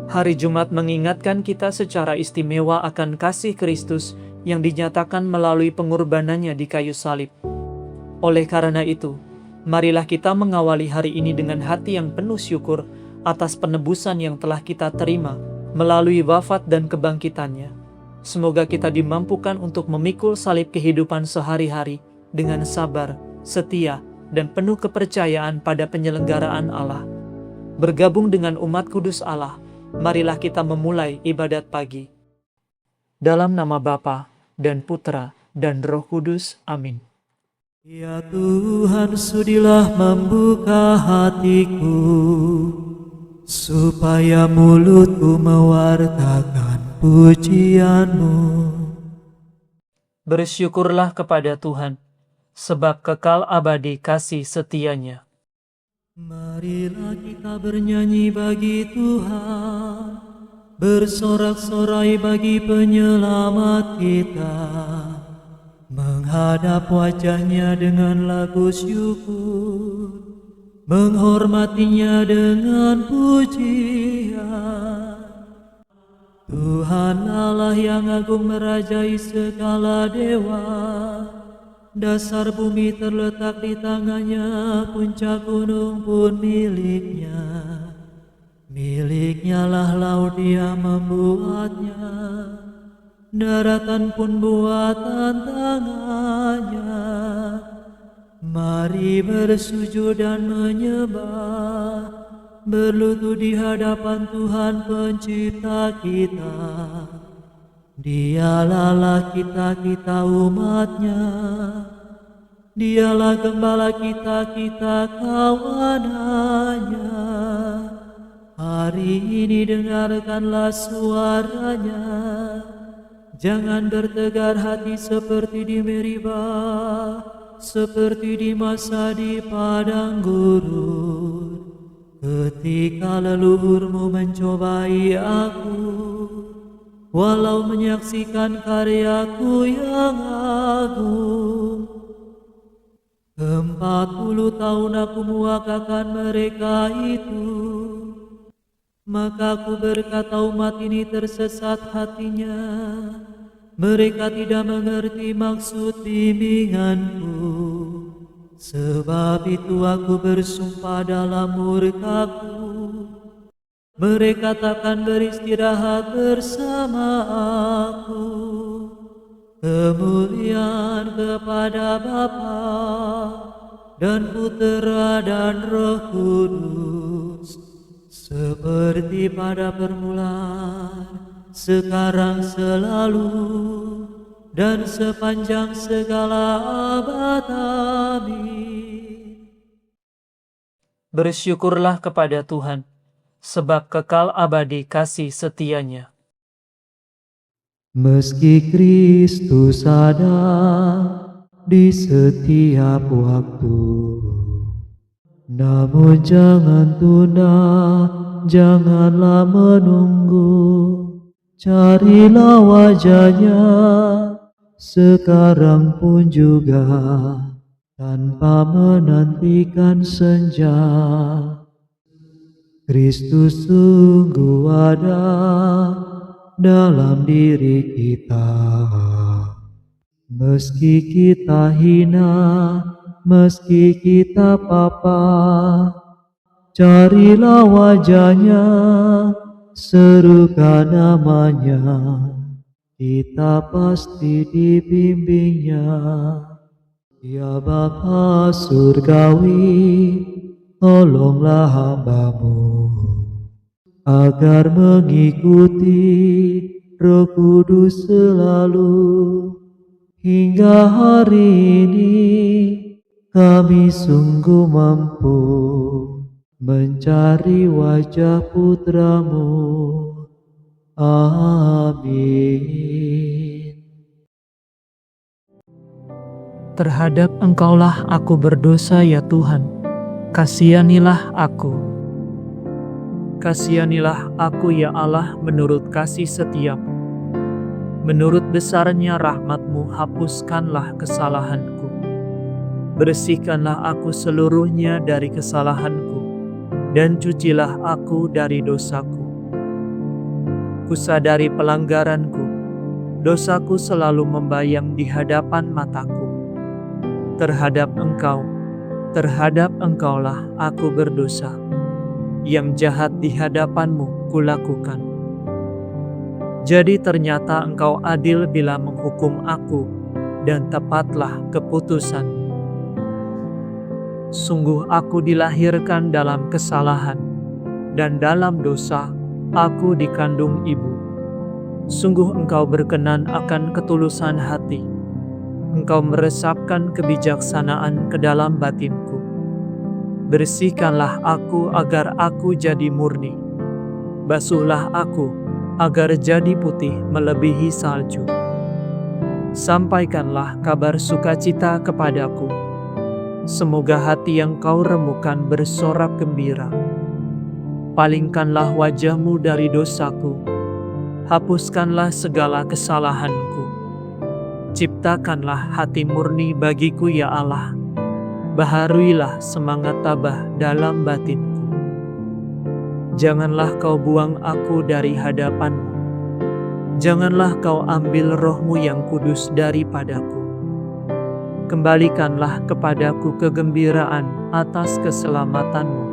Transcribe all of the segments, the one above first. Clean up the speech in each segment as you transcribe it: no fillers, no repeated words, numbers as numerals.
Hari Jumat mengingatkan kita secara istimewa akan kasih Kristus yang dinyatakan melalui pengorbanannya di kayu salib. Oleh karena itu, marilah kita mengawali hari ini dengan hati yang penuh syukur atas penebusan yang telah kita terima melalui wafat dan kebangkitannya. Semoga kita dimampukan untuk memikul salib kehidupan sehari-hari dengan sabar, setia, dan penuh kepercayaan pada penyelenggaraan Allah. Bergabung dengan umat kudus Allah, marilah kita memulai ibadat pagi. Dalam nama Bapa dan Putra dan Roh Kudus. Amin. Ya Tuhan, sudilah membuka hatiku, supaya mulutku mewartakan pujian-Mu. Bersyukurlah kepada Tuhan, sebab kekal abadi kasih setia-Nya. Marilah kita bernyanyi bagi Tuhan, bersorak-sorai bagi penyelamat kita, menghadap wajah-Nya dengan lagu syukur, menghormatinya dengan pujian. Tuhan Allah yang agung merajai segala dewa, dasar bumi terletak di tangannya, puncak gunung pun miliknya. Miliknya lah laut, Dia membuatnya, daratan pun buatan tangannya. Mari bersujud dan menyembah, berlutut di hadapan Tuhan pencipta kita. Dialah Allah kita umat-Nya, Dialah gembala kita kawanannya. Hari ini dengarkanlah suara-Nya, jangan bertegar hati seperti di Meribah, seperti di masa di padang gurun, ketika leluhurmu mencobai aku, walau menyaksikan karyaku yang agung. 40 tahun aku muakakan mereka itu, maka aku berkata umat ini tersesat hatinya, mereka tidak mengerti maksud bimbinganku. Sebab itu aku bersumpah dalam murkaku, mereka takkan beristirahat bersama aku. Kemuliaan kepada Bapa dan Putera dan Roh Kudus, seperti pada permulaan, sekarang, selalu, dan sepanjang segala abad. Amin. Bersyukurlah kepada Tuhan, sebab kekal abadi kasih setia-Nya. Meski Kristus ada di setiap waktu, namun jangan tunda, janganlah menunggu. Carilah wajah-Nya sekarang pun juga, tanpa menantikan senja. Kristus sungguh ada dalam diri kita. Meski kita hina, meski kita papa, carilah wajah-Nya, serukan nama-Nya, kita pasti dibimbing-Nya. Ya Bapa surgawi, tolonglah hamba-Mu agar mengikuti Roh Kudus selalu. Hingga hari ini kami sungguh mampu mencari wajah Putra-Mu. Amin. Terhadap Engkau-lah aku berdosa ya Tuhan, kasihanilah aku. Kasihanilah aku ya Allah menurut kasih setiamu. Menurut besarnya rahmat-Mu hapuskanlah kesalahanku. Bersihkanlah aku seluruhnya dari kesalahanku, dan cucilah aku dari dosaku. Kusadari pelanggaranku, dosaku selalu membayang di hadapan mataku. Terhadap Engkaulah aku berdosa. Yang jahat di hadapan-Mu kulakukan. Jadi ternyata Engkau adil bila menghukum aku, dan tepatlah keputusan. Sungguh aku dilahirkan dalam kesalahan, dan dalam dosa aku dikandung ibu. Sungguh Engkau berkenan akan ketulusan hati. Engkau meresapkan kebijaksanaan ke dalam batinku. Bersihkanlah aku agar aku jadi murni. Basuhlah aku agar jadi putih melebihi salju. Sampaikanlah kabar sukacita kepadaku. Semoga hati yang Kau remukan bersorak gembira. Palingkanlah wajah-Mu dari dosaku. Hapuskanlah segala kesalahanku. Ciptakanlah hati murni bagiku ya Allah. Baharuilah semangat tabah dalam batinku. Janganlah Kau buang aku dari hadapan-Mu. Janganlah Kau ambil Roh-Mu yang kudus daripadaku. Kembalikanlah kepadaku kegembiraan atas keselamatan-Mu,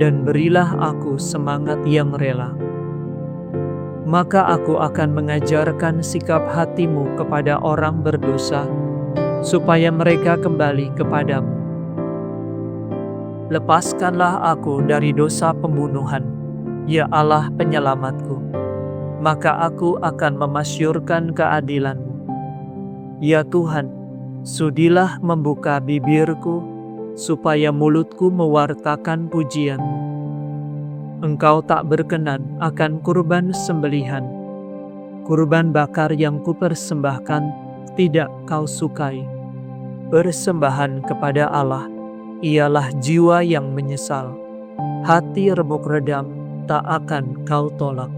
dan berilah aku semangat yang rela. Maka aku akan mengajarkan sikap hati-Mu kepada orang berdosa, supaya mereka kembali kepadamu. Lepaskanlah aku dari dosa pembunuhan, ya Allah penyelamatku, maka aku akan memasyurkan keadilan-Mu. Ya Tuhan, sudilah membuka bibirku, supaya mulutku mewartakan pujian-Mu. Engkau tak berkenan akan kurban sembelihan. Kurban bakar yang kupersembahkan tidak Kau sukai. Persembahan kepada Allah ialah jiwa yang menyesal. Hati remuk redam tak akan Kau tolak.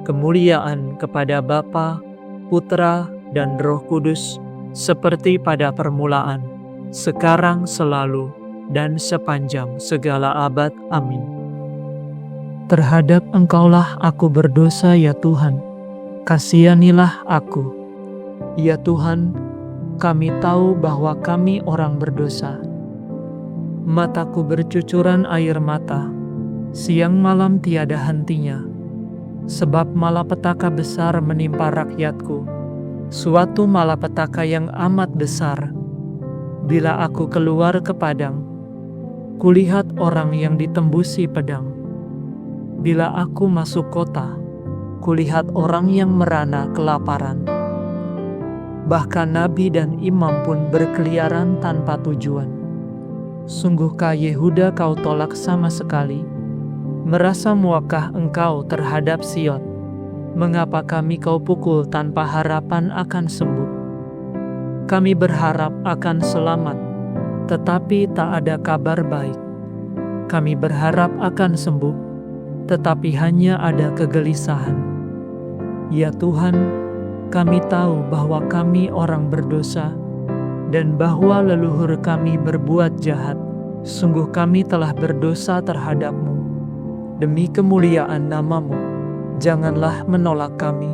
Kemuliaan kepada Bapa, Putra, dan Roh Kudus, seperti pada permulaan, sekarang, selalu, dan sepanjang segala abad. Amin. Terhadap Engkaulah aku berdosa ya Tuhan. Kasihanilah aku. Ya Tuhan, kami tahu bahwa kami orang berdosa. Mataku bercucuran air mata, siang malam tiada hentinya. Sebab malapetaka besar menimpa rakyatku, suatu malapetaka yang amat besar. Bila aku keluar ke padang, kulihat orang yang ditembusi pedang. Bila aku masuk kota, kulihat orang yang merana kelaparan. Bahkan nabi dan imam pun berkeliaran tanpa tujuan. Sungguhkah Yehuda Kau tolak sama sekali? Merasa muakah Engkau terhadap Sion? Mengapa kami Kau pukul tanpa harapan akan sembuh? Kami berharap akan selamat, tetapi tak ada kabar baik. Kami berharap akan sembuh, tetapi hanya ada kegelisahan. Ya Tuhan, kami tahu bahwa kami orang berdosa, dan bahwa leluhur kami berbuat jahat. Sungguh kami telah berdosa terhadap-Mu. Demi kemuliaan nama-Mu, janganlah menolak kami.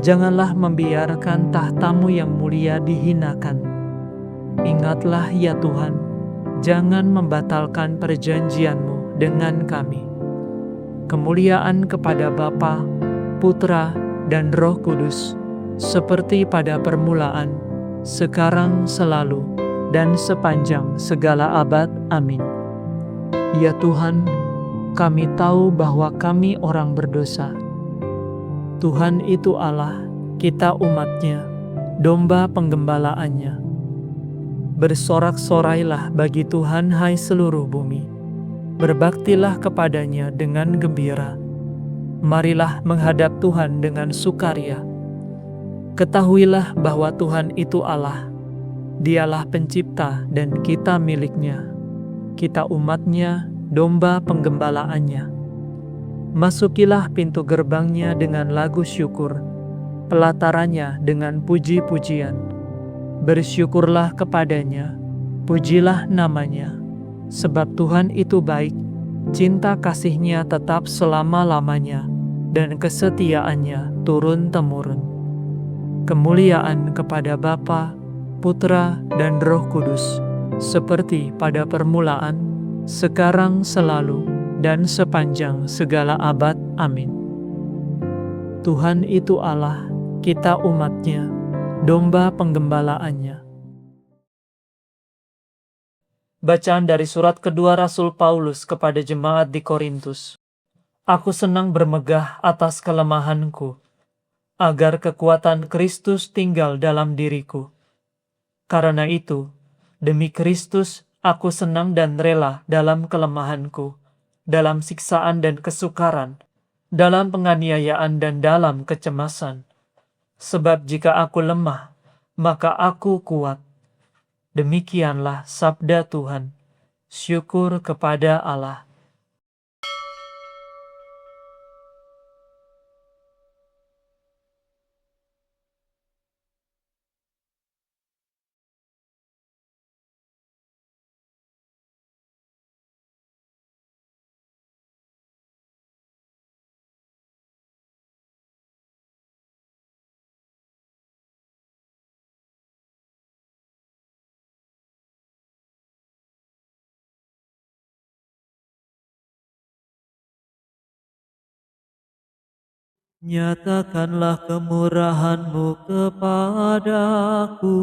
Janganlah membiarkan tahta-Mu yang mulia dihinakan. Ingatlah ya Tuhan, jangan membatalkan perjanjian-Mu dengan kami. Kemuliaan kepada Bapa, Putra, dan Roh Kudus, seperti pada permulaan, sekarang, selalu, dan sepanjang segala abad. Amin. Ya Tuhan, kami tahu bahwa kami orang berdosa. Tuhan itu Allah, kita umat-Nya, domba penggembalaannya. Bersorak-sorailah bagi Tuhan, hai seluruh bumi. Berbaktilah kepadanya dengan gembira. Marilah menghadap Tuhan dengan sukaria. Ketahuilah bahwa Tuhan itu Allah. Dialah pencipta dan kita milik-Nya. Kita umat-Nya, domba penggembalaannya. Masukilah pintu gerbang-Nya dengan lagu syukur, pelatarannya dengan puji-pujian. Bersyukurlah kepadanya, pujilah namanya. Sebab Tuhan itu baik, cinta kasih-Nya tetap selama-lamanya, dan kesetiaannya turun-temurun. Kemuliaan kepada Bapa, Putra, dan Roh Kudus, seperti pada permulaan, sekarang, selalu, dan sepanjang segala abad. Amin. Tuhan itu Allah, kita umat-Nya, domba penggembalaannya. Bacaan dari surat kedua Rasul Paulus kepada jemaat di Korintus. Aku senang bermegah atas kelemahanku, agar kekuatan Kristus tinggal dalam diriku. Karena itu, demi Kristus, aku senang dan rela dalam kelemahanku, dalam siksaan dan kesukaran, dalam penganiayaan dan dalam kecemasan. Sebab jika aku lemah, maka aku kuat. Demikianlah sabda Tuhan. Syukur kepada Allah. Nyatakanlah kemurahan-Mu kepadaku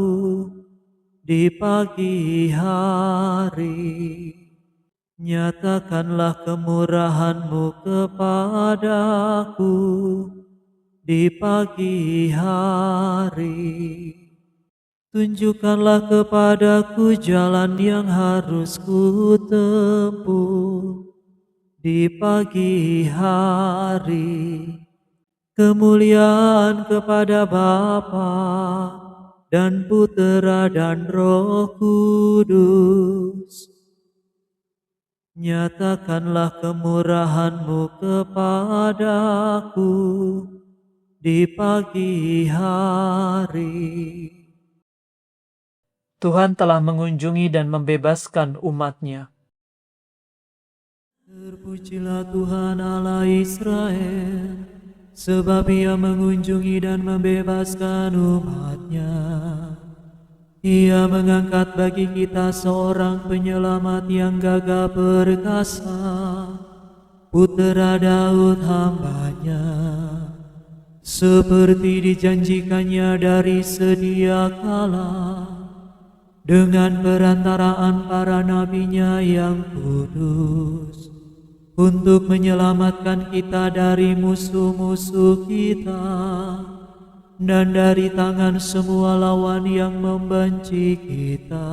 di pagi hari. Nyatakanlah kemurahan-Mu kepadaku di pagi hari. Tunjukkanlah kepadaku jalan yang harus ku tempuh di pagi hari. Kemuliaan kepada Bapa dan Putera dan Roh Kudus. Nyatakanlah kemurahan-Mu kepadaku di pagi hari. Tuhan telah mengunjungi dan membebaskan umat-Nya. Terpujilah Tuhan Allah Israel, sebab Ia mengunjungi dan membebaskan umat-Nya. Ia mengangkat bagi kita seorang penyelamat yang gagah perkasa, Putera Daud hamba-Nya. Seperti dijanjikannya dari sedia kala, dengan perantaraan para nabi-Nya yang kudus, untuk menyelamatkan kita dari musuh-musuh kita, dan dari tangan semua lawan yang membenci kita,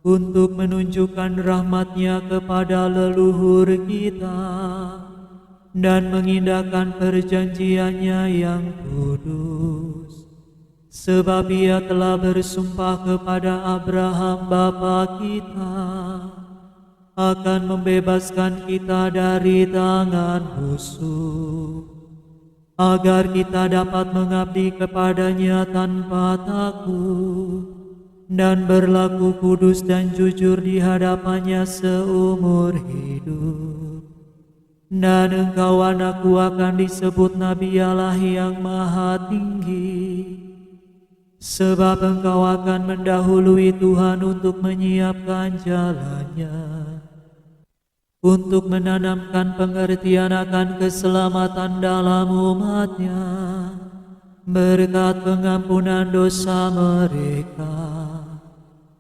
untuk menunjukkan rahmat-Nya kepada leluhur kita, dan mengindahkan perjanjian-Nya yang kudus. Sebab Ia telah bersumpah kepada Abraham bapa kita, akan membebaskan kita dari tangan musuh, agar kita dapat mengabdi kepada-Nya tanpa takut, dan berlaku kudus dan jujur di hadapan-Nya seumur hidup. Dan engkau, anakku, akan disebut Nabi Allah yang Maha Tinggi, sebab engkau akan mendahului Tuhan untuk menyiapkan jalan-Nya, untuk menanamkan pengertian akan keselamatan dalam umat-Nya, berkat pengampunan dosa mereka.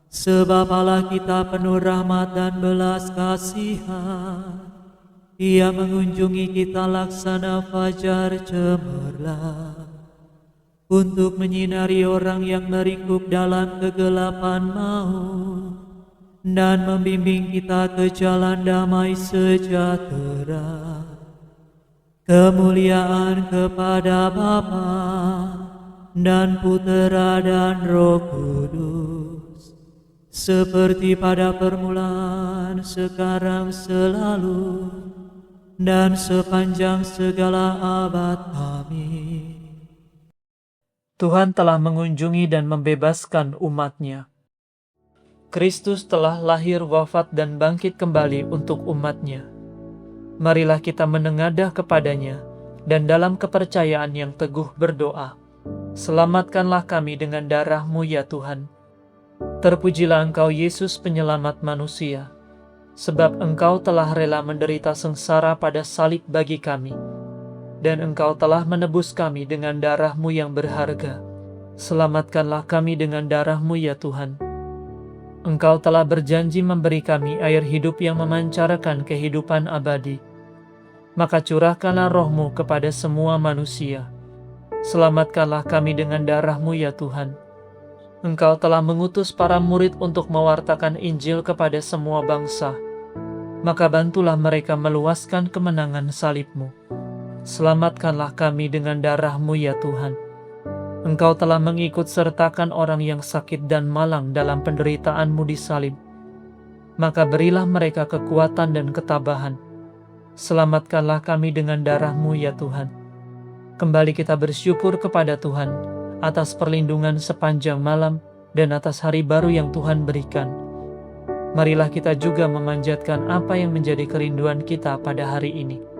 Sebab Allah kita penuh rahmat dan belas kasihan, Ia mengunjungi kita laksana fajar cemerlang, untuk menyinari orang yang meringkuk dalam kegelapan maut, dan membimbing kita ke jalan damai sejahtera. Kemuliaan kepada Bapa dan Putera dan Roh Kudus, seperti pada permulaan, sekarang, selalu, dan sepanjang segala abad. Amin. Tuhan telah mengunjungi dan membebaskan umat-Nya. Kristus telah lahir, wafat, dan bangkit kembali untuk umat-Nya. Marilah kita menengadah kepadanya dan dalam kepercayaan yang teguh berdoa. Selamatkanlah kami dengan darah-Mu ya Tuhan. Terpujilah Engkau Yesus penyelamat manusia, sebab Engkau telah rela menderita sengsara pada salib bagi kami, dan Engkau telah menebus kami dengan darah-Mu yang berharga. Selamatkanlah kami dengan darah-Mu ya Tuhan. Engkau telah berjanji memberi kami air hidup yang memancarkan kehidupan abadi. Maka curahkanlah roh-Mu kepada semua manusia. Selamatkanlah kami dengan darah-Mu ya Tuhan. Engkau telah mengutus para murid untuk mewartakan Injil kepada semua bangsa. Maka bantulah mereka meluaskan kemenangan salib-Mu. Selamatkanlah kami dengan darah-Mu ya Tuhan. Engkau telah mengikut sertakan orang yang sakit dan malang dalam penderitaan-Mu di salib. Maka berilah mereka kekuatan dan ketabahan. Selamatkanlah kami dengan darah-Mu ya Tuhan. Kembali kita bersyukur kepada Tuhan atas perlindungan sepanjang malam dan atas hari baru yang Tuhan berikan. Marilah kita juga memanjatkan apa yang menjadi kerinduan kita pada hari ini.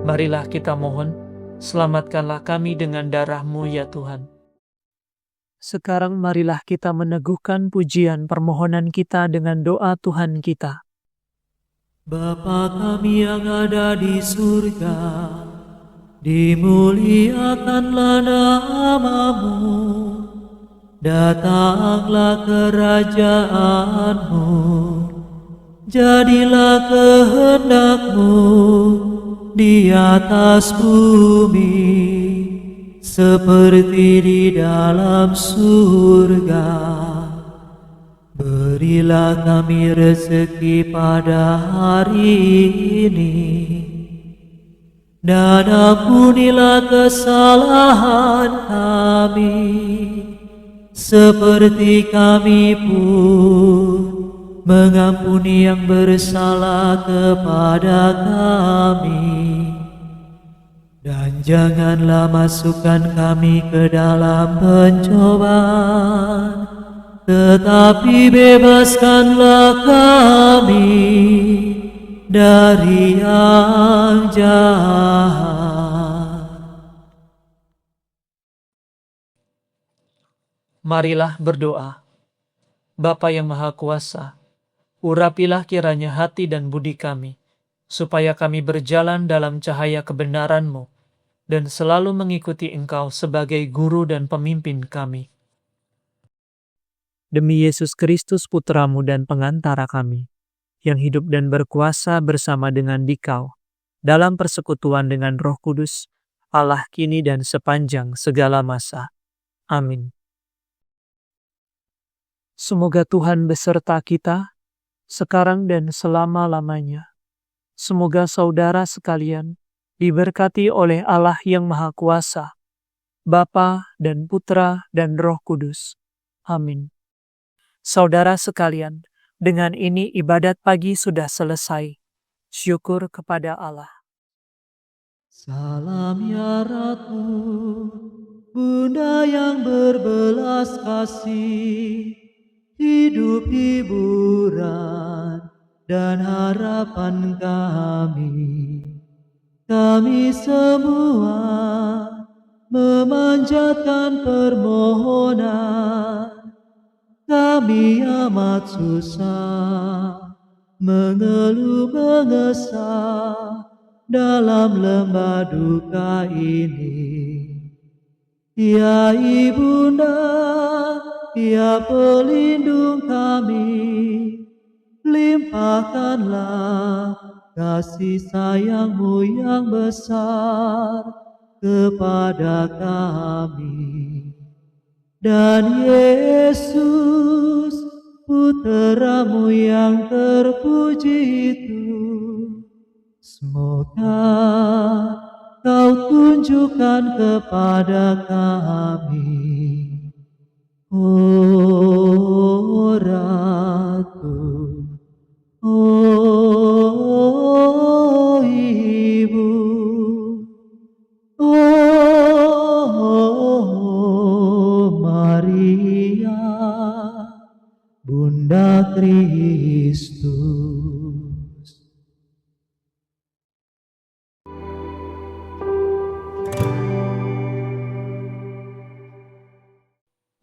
Marilah kita mohon, selamatkanlah kami dengan darah-Mu ya Tuhan. Sekarang marilah kita meneguhkan pujian permohonan kita dengan doa Tuhan kita. Bapa kami yang ada di surga, dimuliakanlah nama-Mu, datanglah kerajaan-Mu, jadilah kehendak-Mu di atas bumi, seperti di dalam surga. Berilah kami rezeki pada hari ini, dan ampunilah kesalahan kami, seperti kami pun mengampuni yang bersalah kepada kami. Dan janganlah masukkan kami ke dalam pencobaan, tetapi bebaskanlah kami dari yang jahat. Marilah berdoa. Bapa yang Maha Kuasa, urapilah kiranya hati dan budi kami, supaya kami berjalan dalam cahaya kebenaran-Mu, dan selalu mengikuti Engkau sebagai guru dan pemimpin kami. Demi Yesus Kristus Putra-Mu dan pengantara kami, yang hidup dan berkuasa bersama dengan Dikau, dalam persekutuan dengan Roh Kudus, Allah kini dan sepanjang segala masa. Amin. Semoga Tuhan beserta kita, sekarang dan selama-lamanya. Semoga saudara sekalian diberkati oleh Allah yang Maha Kuasa, Bapa dan Putra dan Roh Kudus. Amin. Saudara sekalian, dengan ini ibadat pagi sudah selesai. Syukur kepada Allah. Salam ya Ratu, Bunda yang berbelas kasih, hidup hiburan dan harapan kami. Kami semua memanjatkan permohonan. Kami amat susah, mengeluh mengesah dalam lembah duka ini. Ya Ibunda, ya pelindung kami, Limpahkanlah kasih sayang-Mu yang besar kepada kami. Dan Yesus, Putra-Mu yang terpuji itu, semoga Kau tunjukkan kepada kami, oh Ratu, oh Ibu, oh Maria, Bunda Kristus.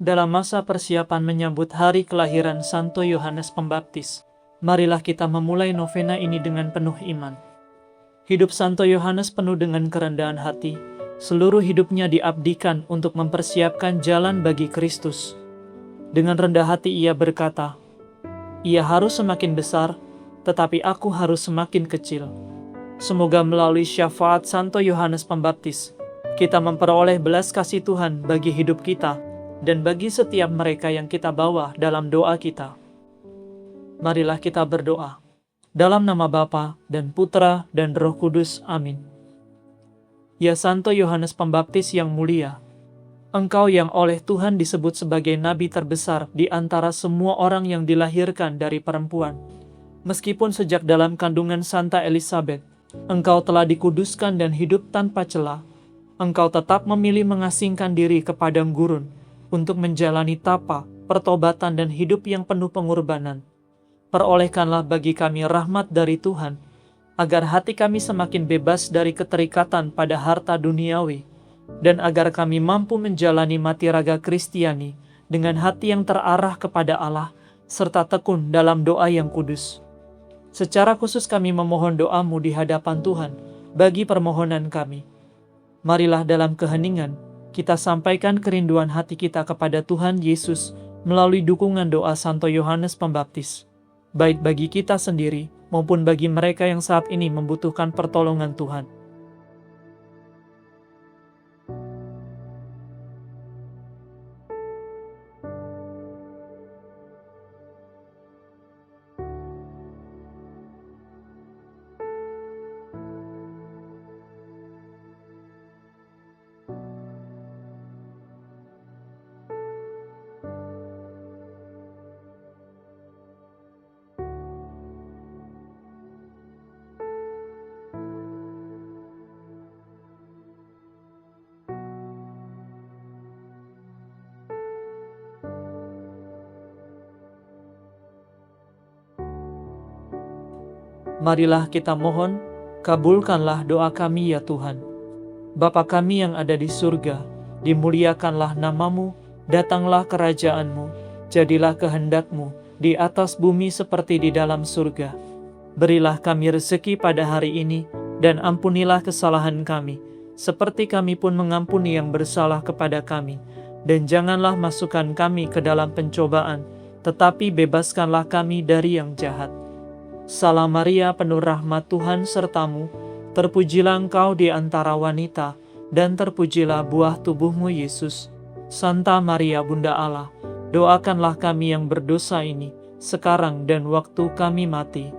Dalam masa persiapan menyambut hari kelahiran Santo Yohanes Pembaptis, marilah kita memulai novena ini dengan penuh iman. Hidup Santo Yohanes penuh dengan kerendahan hati, seluruh hidupnya diabdikan untuk mempersiapkan jalan bagi Kristus. Dengan rendah hati ia berkata, "Ia harus semakin besar, tetapi aku harus semakin kecil." Semoga melalui syafaat Santo Yohanes Pembaptis, kita memperoleh belas kasih Tuhan bagi hidup kita dan bagi setiap mereka yang kita bawa dalam doa kita. Marilah kita berdoa. Dalam nama Bapa dan Putra dan Roh Kudus. Amin. Ya Santo Yohanes Pembaptis yang mulia, Engkau yang oleh Tuhan disebut sebagai nabi terbesar di antara semua orang yang dilahirkan dari perempuan. Meskipun sejak dalam kandungan Santa Elizabeth, Engkau telah dikuduskan dan hidup tanpa celah, Engkau tetap memilih mengasingkan diri ke padang gurun untuk menjalani tapa, pertobatan dan hidup yang penuh pengorbanan. Perolehkanlah bagi kami rahmat dari Tuhan, agar hati kami semakin bebas dari keterikatan pada harta duniawi, dan agar kami mampu menjalani mati raga Kristiani dengan hati yang terarah kepada Allah, serta tekun dalam doa yang kudus. Secara khusus kami memohon doa-Mu di hadapan Tuhan, bagi permohonan kami. Marilah dalam keheningan, kita sampaikan kerinduan hati kita kepada Tuhan Yesus melalui dukungan doa Santo Yohanes Pembaptis, baik bagi kita sendiri maupun bagi mereka yang saat ini membutuhkan pertolongan Tuhan. Marilah kita mohon, kabulkanlah doa kami ya Tuhan. Bapa kami yang ada di surga, dimuliakanlah nama-Mu, datanglah kerajaan-Mu, jadilah kehendak-Mu di atas bumi seperti di dalam surga. Berilah kami rezeki pada hari ini, dan ampunilah kesalahan kami, seperti kami pun mengampuni yang bersalah kepada kami. Dan janganlah masukkan kami ke dalam pencobaan, tetapi bebaskanlah kami dari yang jahat. Salam Maria, penuh rahmat Tuhan sertamu, terpujilah engkau di antara wanita, dan terpujilah buah tubuhmu Yesus. Santa Maria Bunda Allah, doakanlah kami yang berdosa ini, sekarang dan waktu kami mati.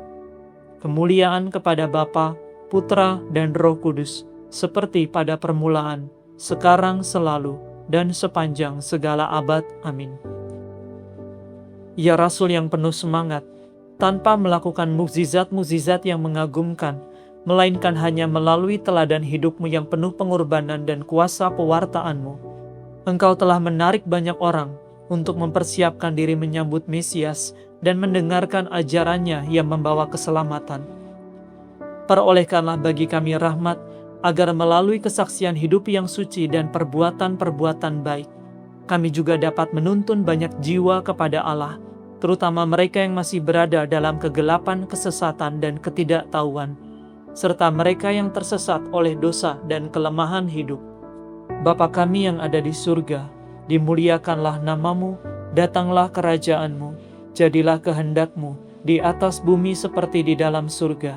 Kemuliaan kepada Bapa, Putra, dan Roh Kudus, seperti pada permulaan, sekarang, selalu, dan sepanjang segala abad. Amin. Ya Rasul yang penuh semangat, tanpa melakukan mukjizat-mukjizat yang mengagumkan, melainkan hanya melalui teladan hidupmu yang penuh pengorbanan dan kuasa pewartaanmu, engkau telah menarik banyak orang untuk mempersiapkan diri menyambut Mesias dan mendengarkan ajarannya yang membawa keselamatan. Perolehkanlah bagi kami rahmat, agar melalui kesaksian hidup yang suci dan perbuatan-perbuatan baik, kami juga dapat menuntun banyak jiwa kepada Allah, terutama mereka yang masih berada dalam kegelapan, kesesatan, dan ketidaktahuan, serta mereka yang tersesat oleh dosa dan kelemahan hidup. Bapa kami yang ada di surga, dimuliakanlah nama-Mu, datanglah kerajaan-Mu, jadilah kehendak-Mu di atas bumi seperti di dalam surga.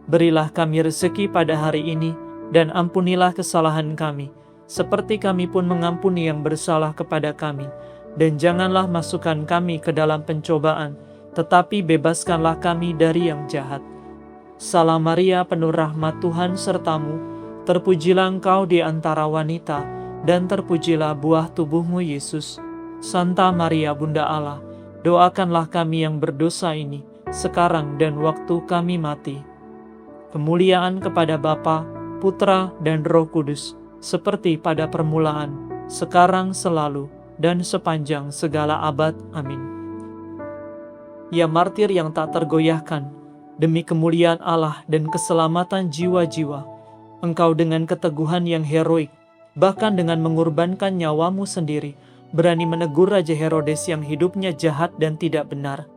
Berilah kami rezeki pada hari ini, dan ampunilah kesalahan kami, seperti kami pun mengampuni yang bersalah kepada kami. Dan janganlah masukkan kami ke dalam pencobaan, tetapi bebaskanlah kami dari yang jahat. Salam Maria, penuh rahmat, Tuhan sertamu, terpujilah engkau di antara wanita, dan terpujilah buah tubuhmu Yesus. Santa Maria Bunda Allah, doakanlah kami yang berdosa ini, sekarang dan waktu kami mati. Kemuliaan kepada Bapa, Putra, dan Roh Kudus, seperti pada permulaan, sekarang, selalu, dan sepanjang segala abad. Amin. Ya martir yang tak tergoyahkan, demi kemuliaan Allah dan keselamatan jiwa-jiwa, engkau dengan keteguhan yang heroik, bahkan dengan mengorbankan nyawamu sendiri, berani menegur Raja Herodes yang hidupnya jahat dan tidak benar.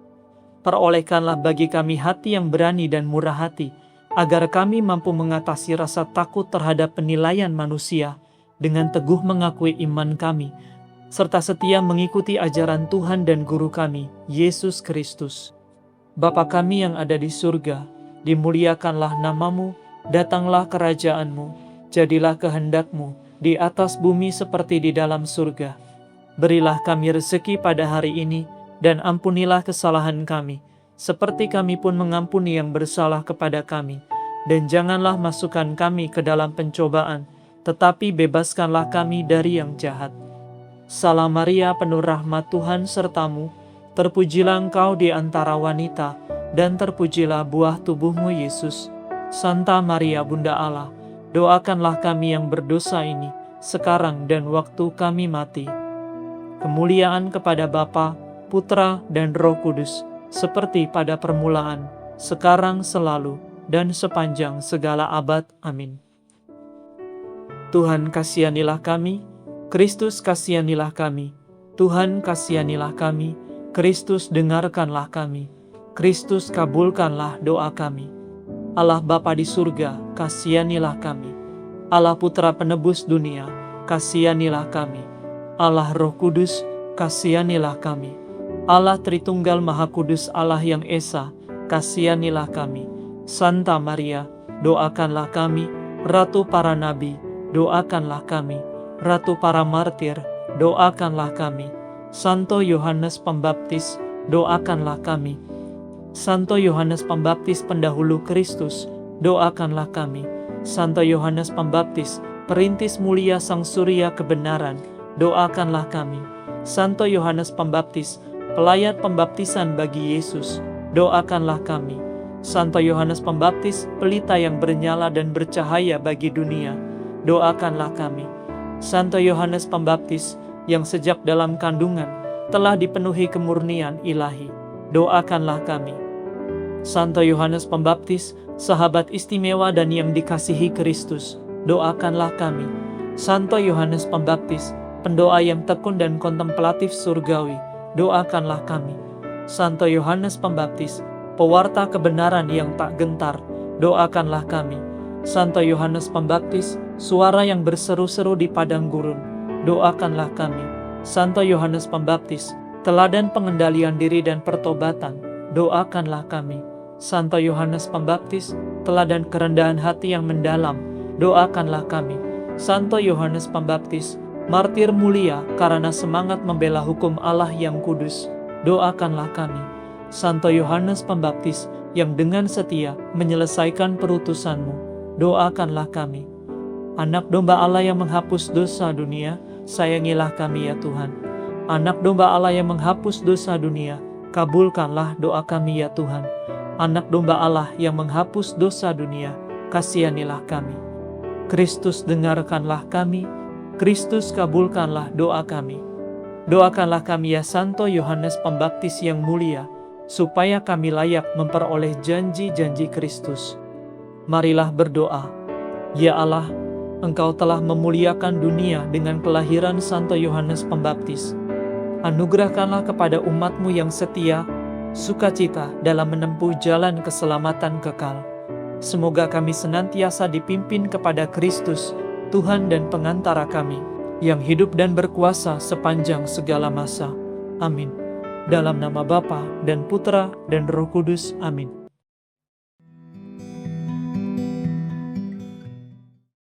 Perolehkanlah bagi kami hati yang berani dan murah hati, agar kami mampu mengatasi rasa takut terhadap penilaian manusia, dengan teguh mengakui iman kami, serta setia mengikuti ajaran Tuhan dan Guru kami, Yesus Kristus. Bapa kami yang ada di surga, dimuliakanlah namamu, datanglah kerajaanmu, jadilah kehendak-Mu, di atas bumi seperti di dalam surga. Berilah kami rezeki pada hari ini, dan ampunilah kesalahan kami, seperti kami pun mengampuni yang bersalah kepada kami. Dan janganlah masukkan kami ke dalam pencobaan, tetapi bebaskanlah kami dari yang jahat. Salam Maria, penuh rahmat, Tuhan sertamu, terpujilah engkau di antara wanita, dan terpujilah buah tubuhmu Yesus. Santa Maria Bunda Allah, doakanlah kami yang berdosa ini, sekarang dan waktu kami mati. Kemuliaan kepada Bapa, Putra, dan Roh Kudus, seperti pada permulaan, sekarang, selalu, dan sepanjang segala abad. Amin. Tuhan kasihanilah kami, Kristus kasihanilah kami, Tuhan kasihanilah kami, Kristus dengarkanlah kami, Kristus kabulkanlah doa kami. Allah Bapa di surga, kasihanilah kami. Allah Putra penebus dunia, kasihanilah kami. Allah Roh Kudus, kasihanilah kami. Allah Tritunggal Maha Kudus, Allah yang Esa, kasihanilah kami. Santa Maria, doakanlah kami. Ratu para nabi, doakanlah kami. Ratu para martir, doakanlah kami. Santo Yohanes Pembaptis, doakanlah kami. Santo Yohanes Pembaptis pendahulu Kristus, doakanlah kami. Santo Yohanes Pembaptis, perintis mulia Sang Surya kebenaran, doakanlah kami. Santo Yohanes Pembaptis, pelayat pembaptisan bagi Yesus, doakanlah kami. Santo Yohanes Pembaptis, pelita yang bernyala dan bercahaya bagi dunia, doakanlah kami. Santo Yohanes Pembaptis, yang sejak dalam kandungan telah dipenuhi kemurnian ilahi, doakanlah kami. Santo Yohanes Pembaptis, sahabat istimewa dan yang dikasihi Kristus, doakanlah kami. Santo Yohanes Pembaptis, pendoa yang tekun dan kontemplatif surgawi, doakanlah kami. Santo Yohanes Pembaptis, pewarta kebenaran yang tak gentar, doakanlah kami. Santo Yohanes Pembaptis, suara yang berseru-seru di padang gurun, doakanlah kami. Santo Yohanes Pembaptis, teladan pengendalian diri dan pertobatan, doakanlah kami. Santo Yohanes Pembaptis, teladan kerendahan hati yang mendalam, doakanlah kami. Santo Yohanes Pembaptis, martir mulia karena semangat membela hukum Allah yang kudus, doakanlah kami. Santo Yohanes Pembaptis, yang dengan setia menyelesaikan perutusanmu, doakanlah kami. Anak domba Allah yang menghapus dosa dunia, sayangilah kami ya Tuhan. Anak domba Allah yang menghapus dosa dunia, kabulkanlah doa kami ya Tuhan. Anak domba Allah yang menghapus dosa dunia, kasihanilah kami. Kristus dengarkanlah kami, Kristus kabulkanlah doa kami. Doakanlah kami ya Santo Yohanes Pembaptis yang mulia, supaya kami layak memperoleh janji-janji Kristus. Marilah berdoa. Ya Allah, Engkau telah memuliakan dunia dengan kelahiran Santo Yohanes Pembaptis. Anugerahkanlah kepada umat-Mu yang setia, sukacita dalam menempuh jalan keselamatan kekal. Semoga kami senantiasa dipimpin kepada Kristus, Tuhan dan pengantara kami, yang hidup dan berkuasa sepanjang segala masa. Amin. Dalam nama Bapa dan Putra dan Roh Kudus. Amin.